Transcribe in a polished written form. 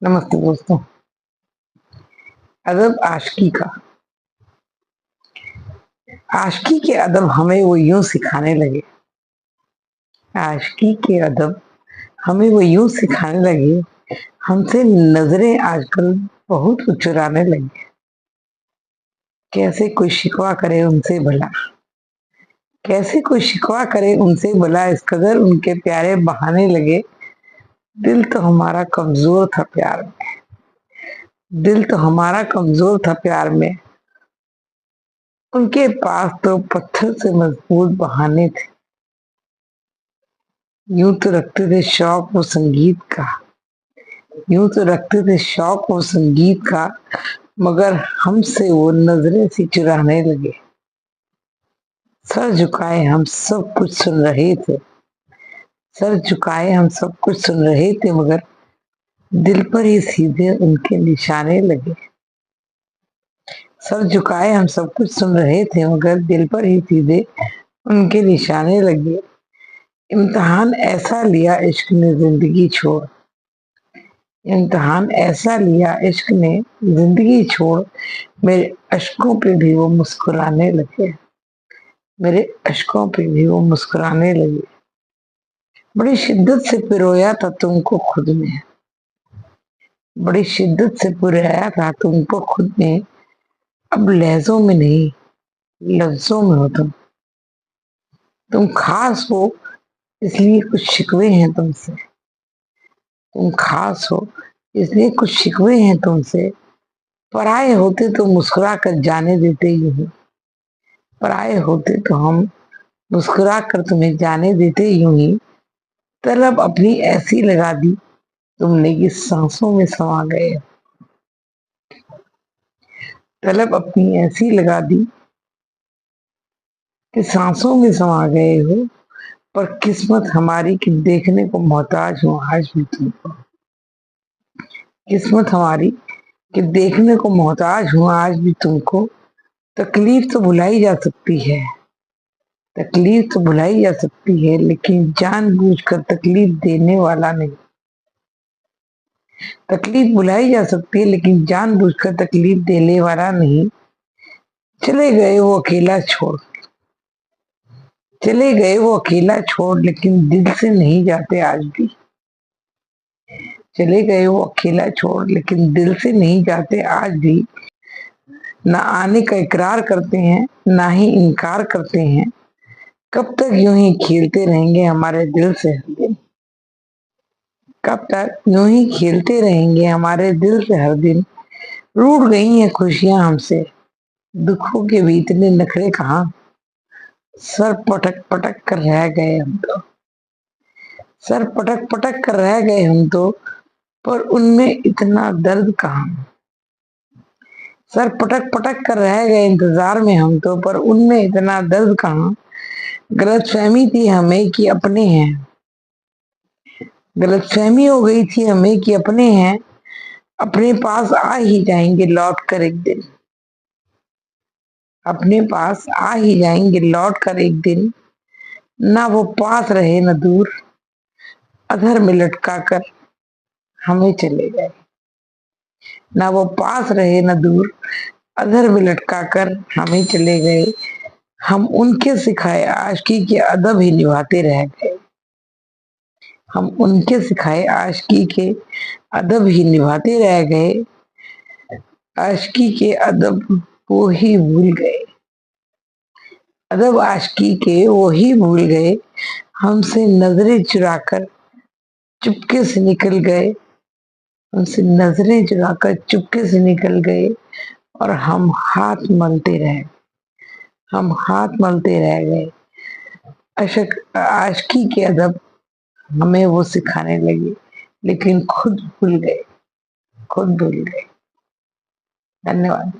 नमस्ते दोस्तों। अदब आशिकी का। आशिकी के अदब हमें वो यूं सिखाने लगे। आशिकी के अदब हमें वो यूं सिखाने लगे। हमसे नजरें आजकल बहुत कुछ चुराने लगे। कैसे कोई शिकवा करे उनसे भला, कैसे कोई शिकवा करे उनसे भला, इस कदर उनके प्यारे बहाने लगे। दिल तो हमारा कमजोर था प्यार में, दिल तो हमारा कमजोर था प्यार में। उनके पास तो पत्थर से मजबूत बहाने थे। यूं तो रखते थे शौक वो संगीत का, यूं तो रखते थे शौक वो संगीत का, मगर हमसे वो नजरें सी चुराने लगे। सर झुकाए हम सब कुछ सुन रहे थे, सर झुकाए हम सब कुछ सुन रहे थे, मगर दिल पर ही सीधे उनके निशाने लगे। सर झुकाए हम सब कुछ सुन रहे थे, मगर दिल पर ही सीधे उनके निशाने लगे। इम्तिहान ऐसा लिया इश्क ने जिंदगी छोड़, इम्तिहान ऐसा लिया इश्क ने जिंदगी छोड़, मेरे अश्कों पे भी वो मुस्कुराने लगे, मेरे अश्कों पे भी वो मुस्कुराने लगे। बड़ी शिद्दत से पिरोया था तुमको खुद में, बड़ी शिद्दत से पिरोया था तुमको खुद में, अब लहजों में नहीं लफ्जों में हो तुम खास हो इसलिए कुछ शिकवे हैं तुमसे, तुम खास हो इसलिए कुछ शिकवे हैं तुमसे। पराए होते तो मुस्कुरा कर जाने देते यूं, पराए होते तो हम मुस्कुरा कर तुम्हें जाने देते यूं ही। तलब अपनी ऐसी लगा दी तुमने कि सांसों में समा गए, तलब अपनी ऐसी लगा दी कि सांसों में समा गए हो। पर किस्मत हमारी कि देखने को मोहताज हूँ आज भी तुमको, किस्मत हमारी कि देखने को मोहताज हूँ आज भी तुमको। तकलीफ तो भुलाई जा सकती है, तकलीफ तो भुलाई जा सकती है, लेकिन जानबूझकर तकलीफ देने वाला नहीं। तकलीफ भुलाई जा सकती है लेकिन जानबूझकर तकलीफ देने वाला नहीं। चले गए वो अकेला छोड़, चले गए वो अकेला छोड़, लेकिन दिल से नहीं जाते आज भी। चले गए वो अकेला छोड़, लेकिन दिल से नहीं जाते आज भी। ना आने का इकरार करते हैं ना ही इनकार करते हैं। कब तक यूं ही खेलते रहेंगे हमारे दिल से हर दिन, कब तक यूं ही खेलते रहेंगे हमारे दिल से हर दिन। रूठ गई हैं खुशियां हमसे, दुखों के भी इतने नखरे कहाँ। सर पटक पटक कर रह गए हम तो, सर पटक पटक कर रह गए हम तो, पर उनमें इतना दर्द कहाँ। सर पटक पटक कर रह गए इंतजार में हम तो, पर उनमें इतना दर्द कहाँ। गलतफहमी थी हमें कि अपने हैं, गलतफहमी हो गई थी हमें कि अपने हैं। अपने पास आ ही जाएंगे लौट कर एक दिन, अपने पास आ ही जाएंगे लौट कर एक दिन। ना वो पास रहे न दूर, अधर में लटका कर हमें चले गए। ना वो पास रहे न दूर, अधर में लटका कर हमें चले गए। हम उनके सिखाए आशिकी के अदब ही निभाते रह गए, हम उनके सिखाए आशिकी के अदब ही निभाते रह गए। आशिकी के अदब वो ही भूल गए, अदब आशिकी के वो ही भूल गए। हमसे नजरें चुराकर चुपके से निकल गए, हमसे नजरें चुराकर चुपके से निकल गए। और हम हाथ मलते रहे, हम हाथ मलते रह गए। अशक आशिकी के अदब हमें वो सिखाने लगे, लेकिन खुद भूल गए, खुद भूल गए। धन्यवाद।